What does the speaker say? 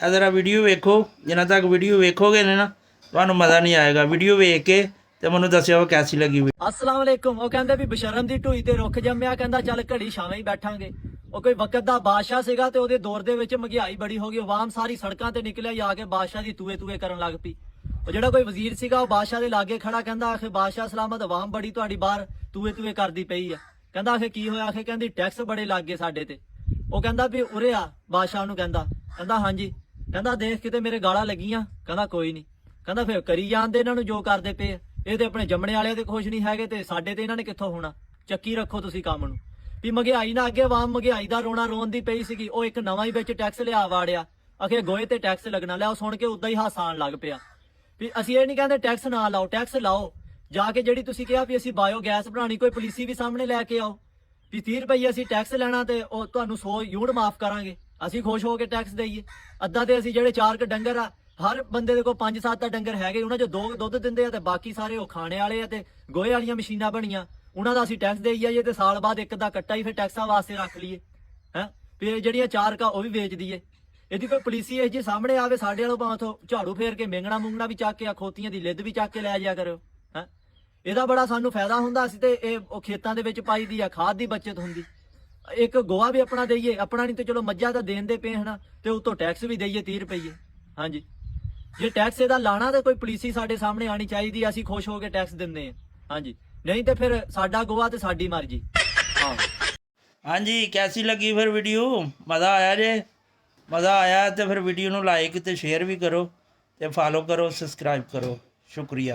ਇਹ ਜ਼ਰਾ ਵੀਡੀਓ ਵੇਖੋ। ਜਿੰਨਾ ਤੱਕ ਵੀਡੀਓ ਵੇਖੋਗੇ ਨੇ ਨਾ ਤੁਹਾਨੂੰ ਮਜ਼ਾ ਨਹੀਂ ਆਏਗਾ। ਵੀਡੀਓ ਵੇਖ ਕੇ ਤੇ ਮੈਨੂੰ ਦੱਸਿਓ ਕੈਸੀ ਲੱਗੀ। अस्सलाम वालेकुम। ਉਹ ਕਹਿੰਦੇ ਵੀ ਬਸ਼ਰਮ ਦੀ ਢੂਈ ਤੇ ਰੁੱਖ ਜੰਮਿਆ, ਕਹਿੰਦਾ ਚੱਲ ਘੜੀ ਛਾਵੇਂ ਹੀ ਬੈਠਾਂਗੇ। ਉਹ ਕੋਈ ਵਕਤ ਦਾ ਬਾਦਸ਼ਾਹ ਸੀਗਾ ਤੇ ਉਹਦੇ ਦੌਰ ਦੇ ਵਿੱਚ ਮਹਿੰਗਾਈ ਬੜੀ ਹੋ ਗਈ। ਆਵਾਮ ਸਾਰੀ ਸੜਕਾਂ ਤੇ ਨਿਕਲਿਆ ਜਾ ਕੇ ਬਾਦਸ਼ਾਹ ਦੀ ਤੂਏ ਤੂਏ ਕਰਨ ਲੱਗ ਪਈ। ਉਹ ਜਿਹੜਾ ਕੋਈ ਵਜ਼ੀਰ ਸੀਗਾ ਉਹ ਬਾਦਸ਼ਾਹ ਦੇ ਲਾਗੇ ਖੜਾ, ਕਹਿੰਦਾ ਆਖੇ ਬਾਦਸ਼ਾਹ ਸਲਾਮਤ, ਆਵਾਮ ਬੜੀ ਤੁਹਾਡੀ ਬਾਹਰ ਤੂਏ ਤੂਏ ਕਰਦੀ ਪਈ ਆ। ਕਹਿੰਦਾ ਆਖੇ ਕੀ ਹੋਇਆ? ਆਖੇ ਕਹਿੰਦੀ ਟੈਕਸ ਬੜੇ ਲੱਗ ਗਏ ਸਾਡੇ ਤੇ। ਉਹ ਕਹਿੰਦਾ ਵੀ ਉਰੇ ਆ, ਬਾਦਸ਼ਾਹ ਨੂੰ ਕਹਿੰਦਾ ਹਾਂਜੀ। ਕਹਿੰਦਾ ਦੇਖ ਕਿਤੇ ਮੇਰੇ ਗਾਲਾਂ ਲੱਗੀਆਂ? ਕਹਿੰਦਾ ਕੋਈ ਨਹੀਂ। ਕਹਿੰਦਾ ਫਿਰ ਕਰੀ ਜਾਂਦੇ ਇਹਨਾਂ ਨੂੰ ਜੋ ਕਰਦੇ ਪਏ। ਇਹ ਤੇ ਆਪਣੇ ਜੰਮਣੇ ਵਾਲਿਆਂ ਤੇ ਖੁਸ਼ ਨਹੀਂ ਹੈਗੇ ਤੇ ਸਾਡੇ ਤੇ ਇਹਨਾਂ ਨੇ ਕਿੱਥੋਂ ਹੋਣਾ। ਚੱਕੀ ਰੱਖੋ ਤੁਸੀਂ ਕੰਮ ਨੂੰ। ਵੀ ਮਹਿੰਗਾਈ ਨਾ ਅੱਗੇ ਆਵਾਮ ਮਹਿੰਗਾਈ ਦਾ ਰੋਣਾ ਰੋਂਦੀ ਪਈ ਸੀਗੀ। ਉਹ ਇੱਕ ਨਵਾਂ ਹੀ ਵਿੱਚ ਟੈਕਸ ਲਿਆ ਵਾੜਿਆ, ਅਖੇ ਗੋਏ ਤੇ ਟੈਕਸ ਲੱਗਣਾ। ਲਿਆ ਉਹ ਸੁਣ ਕੇ ਉਦਾਂ ਹੀ ਹਾਸਾ ਆਉਣ ਲੱਗ ਪਿਆ ਵੀ ਅਸੀਂ ਇਹ ਨਹੀਂ ਕਹਿੰਦੇ ਟੈਕਸ ਨਾ ਲਾਓ, ਟੈਕਸ ਲਾਓ। ਜਾ ਕੇ ਜਿਹੜੀ ਤੁਸੀਂ ਕਿਹਾ ਵੀ ਅਸੀਂ ਬਾਇਓ ਗੈਸ ਬਣਾਉਣੀ, ਕੋਈ ਪਾਲਿਸੀ ਵੀ ਸਾਹਮਣੇ ਲੈ ਕੇ ਆਓ ਵੀ 30 ਰੁਪਏ ਅਸੀਂ ਟੈਕਸ ਲੈਣਾ ਤੇ ਉਹ ਤੁਹਾਨੂੰ 100 ਯੂਨਿਟ ਮਾਫ ਕਰਾਂਗੇ। ਅਸੀਂ ਖੁਸ਼ ਹੋ ਕੇ ਟੈਕਸ ਦੇਈਏ। ਅੱਧਾ ਤੇ ਅਸੀਂ ਜਿਹੜੇ 4 ਡੰਗਰ ਆ, ਹਰ ਬੰਦੇ ਦੇ ਕੋਲ 5-7 ਡੰਗਰ ਹੈਗੇ, ਉਹਨਾਂ 'ਚੋਂ 2 ਦੁੱਧ ਦਿੰਦੇ ਆ ਤੇ ਬਾਕੀ ਸਾਰੇ ਉਹ ਖਾਣੇ ਵਾਲੇ ਆ ਤੇ ਗੋਹੇ ਵਾਲੀਆਂ ਮਸ਼ੀਨਾਂ ਬਣੀਆਂ, ਉਹਨਾਂ ਦਾ ਅਸੀਂ ਟੈਕਸ ਦੇਈ ਜਾਈਏ ਤੇ ਸਾਲ ਬਾਅਦ ਇੱਕ ਦਾ ਕੱਟਾ ਹੀ ਫਿਰ ਟੈਕਸਾਂ ਵਾਸਤੇ ਰੱਖ ਲਈਏ। ਹੈ ਫਿਰ ਜਿਹੜੀਆਂ 4 ਕਾ ਉਹ ਵੀ ਵੇਚ ਦਈਏ। ਇਹਦੀ ਕੋਈ ਪਾਲਿਸੀ ਇਹ ਜੀ ਸਾਹਮਣੇ ਆਵੇ ਸਾਡੇ ਵਾਲੋਂ, ਭਾਵੇਂ ਉੱਥੋਂ ਝਾੜੂ ਫੇਰ ਕੇ ਮੇਂਗਣਾ ਮੂੰਗਣਾ ਵੀ ਚੱਕ ਕੇ ਆ, ਖੋਤੀਆਂ ਦੀ ਲਿੱਦ ਵੀ ਚੱਕ ਕੇ ਲੈ ਜਾਇਆ ਕਰਿਓ। ਹੈ ਇਹਦਾ ਬੜਾ ਸਾਨੂੰ ਫਾਇਦਾ ਹੁੰਦਾ ਸੀ ਤੇ ਇਹ ਉਹ ਖੇਤਾਂ ਦੇ ਵਿੱਚ ਪਾਈ ਦੀ ਆ, ਖਾਦ ਦੀ ਬੱਚਤ ਹੁੰਦੀ। ਇੱਕ ਗੋਹਾ ਵੀ ਆਪਣਾ ਦੇਈਏ, ਆਪਣਾ ਨਹੀਂ ਤੇ ਚਲੋ ਮੱਝਾਂ ਤਾਂ ਦੇਣ ਦੇ ਪਏ ਹਨਾ, ਤੇ ਉਤੋਂ ਟੈਕਸ ਵੀ ਦੇਈਏ 30 ਰੁਪਏ। ਹਾਂਜੀ ਜੇ ਟੈਕਸ ਇਹਦਾ ਲਾਣਾ ਤਾਂ ਕੋਈ ਪਾਲਿਸੀ ਸਾਡੇ ਸਾਹਮਣੇ ਆਣੀ ਚਾਹੀਦੀ। ਅਸੀਂ ਖੁਸ਼ ਹੋ ਕੇ ਟੈਕਸ ਦਿੰਦੇ ਹਾਂ। ਹਾਂਜੀ ਨਹੀਂ ਤੇ ਫਿਰ ਸਾਡਾ ਗੋਹਾ ਤੇ ਸਾਡੀ ਮਰਜ਼ੀ। ਹਾਂ ਹਾਂਜੀ ਕੈਸੀ ਲੱਗੀ ਫਿਰ ਵੀਡੀਓ? ਮਜ਼ਾ ਆਇਆ ਜੇ? ਮਜ਼ਾ ਆਇਆ ਤੇ ਫਿਰ ਵੀਡੀਓ ਨੂੰ ਲਾਈਕ ਤੇ ਸ਼ੇਅਰ ਵੀ ਕਰੋ ਤੇ ਫਾਲੋ ਕਰੋ, ਸਬਸਕ੍ਰਾਈਬ ਕਰੋ। ਸ਼ੁਕਰੀਆ।